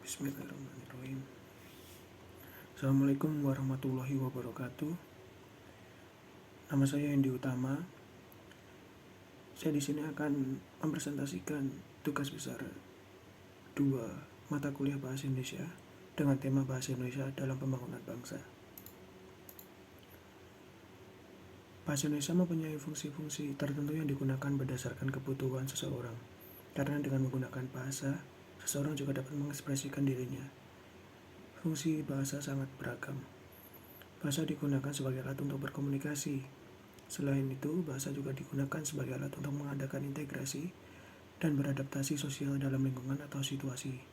Bismillahirrahmanirrahim. Assalamualaikum warahmatullahi wabarakatuh. Nama saya Hendi Utama. Saya di sini akan mempresentasikan tugas besar 2 mata kuliah Bahasa Indonesia dengan tema Bahasa Indonesia dalam Pembangunan Bangsa. Bahasa Indonesia mempunyai fungsi-fungsi tertentu yang digunakan berdasarkan kebutuhan seseorang. Karena dengan menggunakan bahasa, seseorang juga dapat mengekspresikan dirinya. Fungsi bahasa sangat beragam. Bahasa digunakan sebagai alat untuk berkomunikasi. Selain itu, bahasa juga digunakan sebagai alat untuk mengadakan integrasi dan beradaptasi sosial dalam lingkungan atau situasi.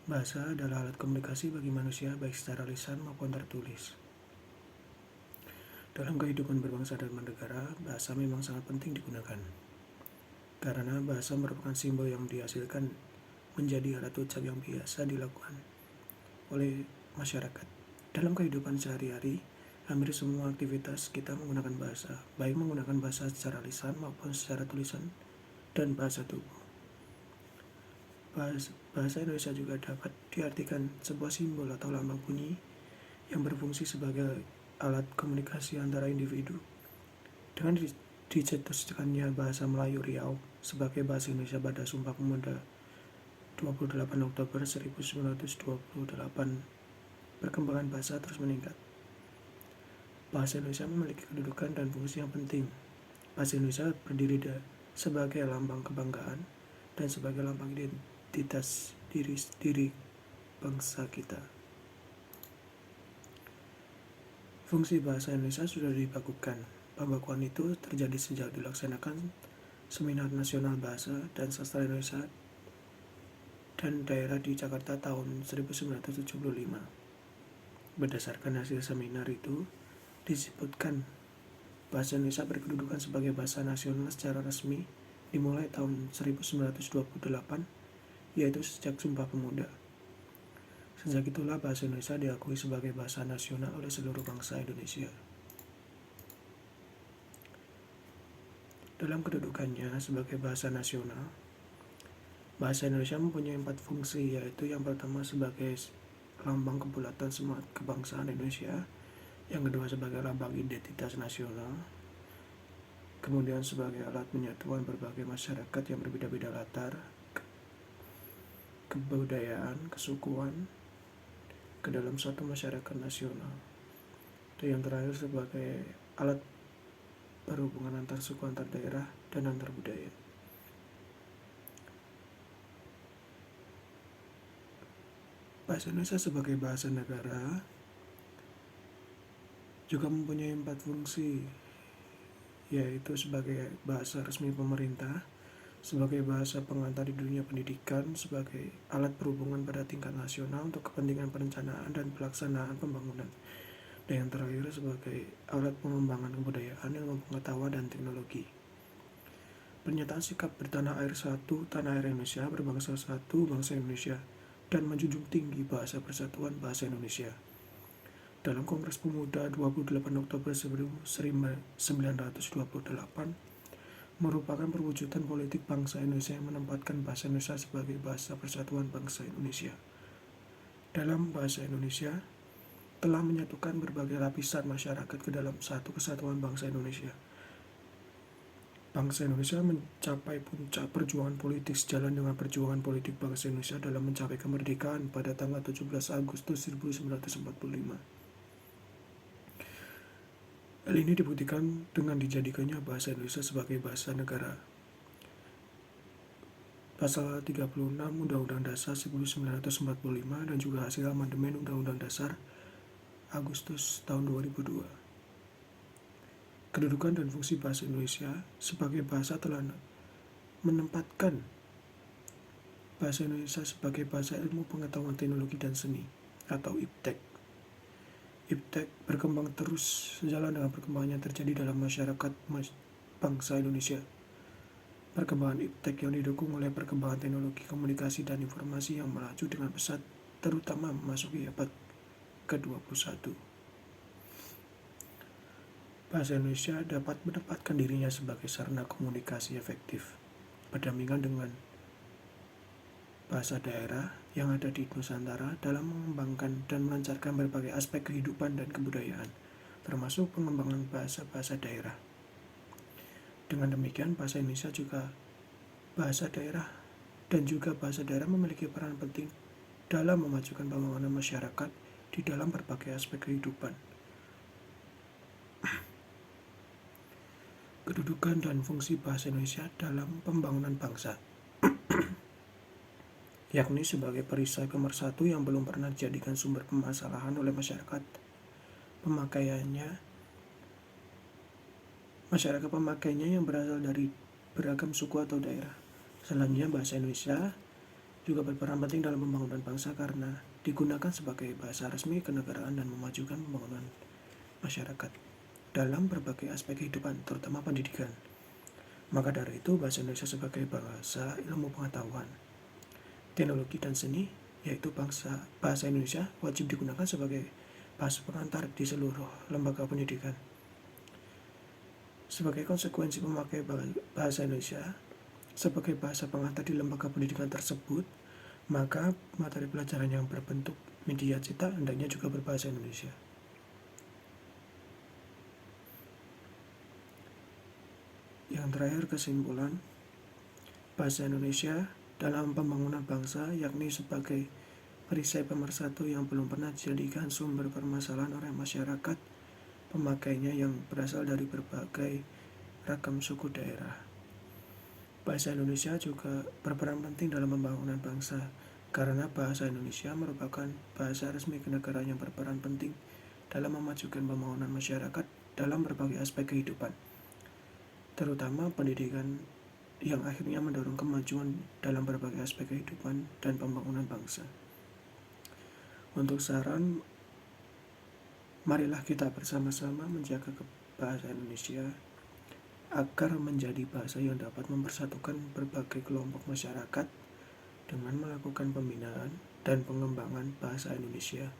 Bahasa adalah alat komunikasi bagi manusia baik secara lisan maupun tertulis. Dalam kehidupan berbangsa dan bernegara, bahasa memang sangat penting digunakan. Karena bahasa merupakan simbol yang dihasilkan menjadi alat ucap yang biasa dilakukan oleh masyarakat. Dalam kehidupan sehari-hari, hampir semua aktivitas kita menggunakan bahasa, baik menggunakan bahasa secara lisan maupun secara tulisan dan bahasa tubuh. Bahasa Indonesia juga dapat diartikan sebuah simbol atau lambang bunyi yang berfungsi sebagai alat komunikasi antara individu. Dengan dicetuskannya bahasa Melayu Riau sebagai bahasa Indonesia pada Sumpah Pemuda 28 Oktober 1928, perkembangan bahasa terus meningkat. Bahasa Indonesia memiliki kedudukan dan fungsi yang penting. Bahasa Indonesia berdiri sebagai lambang kebanggaan dan sebagai lambang identitas diri bangsa kita. Fungsi bahasa Indonesia sudah dibakukan. Pembakuan itu terjadi sejak dilaksanakan Seminar Nasional Bahasa dan Sastra Indonesia dan Daerah di Jakarta tahun 1975. Berdasarkan hasil seminar itu, disebutkan bahasa Indonesia berkedudukan sebagai bahasa nasional secara resmi dimulai tahun 1928, yaitu sejak Sumpah Pemuda. Sejak itulah bahasa Indonesia diakui sebagai bahasa nasional oleh seluruh bangsa Indonesia. Dalam kedudukannya sebagai bahasa nasional, bahasa Indonesia mempunyai 4 fungsi, yaitu yang pertama sebagai lambang kebulatan semangat kebangsaan Indonesia, yang kedua sebagai lambang identitas nasional, kemudian sebagai alat penyatuan berbagai masyarakat yang berbeda-beda latar, kebudayaan, kesukuan ke dalam suatu masyarakat nasional, dan yang terakhir sebagai alat berhubungan antar suku, antar daerah, dan antar budaya. Bahasa Indonesia sebagai bahasa negara juga mempunyai 4 fungsi, yaitu sebagai bahasa resmi pemerintah, sebagai bahasa pengantar di dunia pendidikan, sebagai alat perhubungan pada tingkat nasional untuk kepentingan perencanaan dan pelaksanaan pembangunan, dan yang terakhir sebagai alat pengembangan kebudayaan, ilmu pengetahuan, dan teknologi. Pernyataan sikap bertanah air satu, tanah air Indonesia, berbangsa satu, bangsa Indonesia, dan menjunjung tinggi bahasa persatuan bahasa Indonesia. Dalam Kongres Pemuda 28 Oktober 1928, merupakan perwujudan politik bangsa Indonesia yang menempatkan bahasa Indonesia sebagai bahasa persatuan bangsa Indonesia. Dalam bahasa Indonesia, telah menyatukan berbagai lapisan masyarakat ke dalam satu kesatuan bangsa Indonesia. Bangsa Indonesia mencapai puncak perjuangan politik sejalan dengan perjuangan politik bangsa Indonesia dalam mencapai kemerdekaan pada tanggal 17 Agustus 1945. Hal ini dibuktikan dengan dijadikannya bahasa Indonesia sebagai bahasa negara. Pasal 36 Undang-Undang Dasar 1945 dan juga hasil amandemen Undang-Undang Dasar Agustus tahun 2002. Kedudukan dan fungsi bahasa Indonesia sebagai bahasa telah menempatkan bahasa Indonesia sebagai bahasa ilmu pengetahuan teknologi dan seni atau IPTEK. IPTEK berkembang terus sejalan dengan perkembangan yang terjadi dalam masyarakat bangsa Indonesia. Perkembangan IPTEK yang didukung oleh perkembangan teknologi komunikasi dan informasi yang melaju dengan pesat, terutama memasuki abad ke-21. Bahasa Indonesia dapat menempatkan dirinya sebagai sarana komunikasi efektif, berdampingan dengan bahasa daerah yang ada di Nusantara dalam mengembangkan dan melancarkan berbagai aspek kehidupan dan kebudayaan, termasuk pengembangan bahasa-bahasa daerah. Dengan demikian, bahasa Indonesia juga bahasa daerah dan juga bahasa daerah memiliki peran penting dalam memajukan pembangunan masyarakat di dalam berbagai aspek kehidupan. Kedudukan dan fungsi bahasa Indonesia dalam pembangunan bangsa, yakni sebagai perisai pemersatu yang belum pernah dijadikan sumber permasalahan oleh masyarakat pemakainya yang berasal dari beragam suku atau daerah. Selanjutnya, bahasa Indonesia juga berperan penting dalam pembangunan bangsa karena digunakan sebagai bahasa resmi kenegaraan dan memajukan pembangunan masyarakat dalam berbagai aspek kehidupan, terutama pendidikan. Maka dari itu, bahasa Indonesia sebagai bahasa ilmu pengetahuan, teknologi dan seni, yaitu bahasa Indonesia wajib digunakan sebagai bahasa pengantar di seluruh lembaga pendidikan. Sebagai konsekuensi memakai bahasa Indonesia sebagai bahasa pengantar di lembaga pendidikan tersebut, maka materi pelajaran yang berbentuk media cetak hendaknya juga berbahasa Indonesia. Yang terakhir, kesimpulan, bahasa Indonesia dalam pembangunan bangsa yakni sebagai perisai pemersatu yang belum pernah dijadikan sumber permasalahan oleh masyarakat pemakainya yang berasal dari berbagai ragam suku daerah. Bahasa Indonesia juga berperan penting dalam pembangunan bangsa karena bahasa Indonesia merupakan bahasa resmi kenegaraan yang berperan penting dalam memajukan pembangunan masyarakat dalam berbagai aspek kehidupan, terutama pendidikan yang akhirnya mendorong kemajuan dalam berbagai aspek kehidupan dan pembangunan bangsa. Untuk saran, marilah kita bersama-sama menjaga bahasa Indonesia agar menjadi bahasa yang dapat mempersatukan berbagai kelompok masyarakat dengan melakukan pembinaan dan pengembangan bahasa Indonesia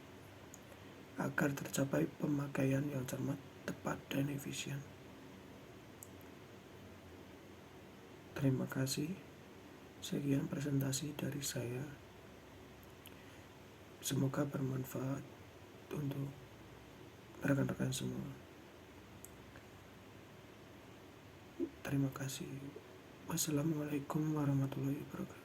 agar tercapai pemakaian yang cermat, tepat, dan efisien. Terima kasih. Sekian presentasi dari saya. Semoga bermanfaat untuk rekan-rekan semua. Terima kasih. Wassalamualaikum warahmatullahi wabarakatuh.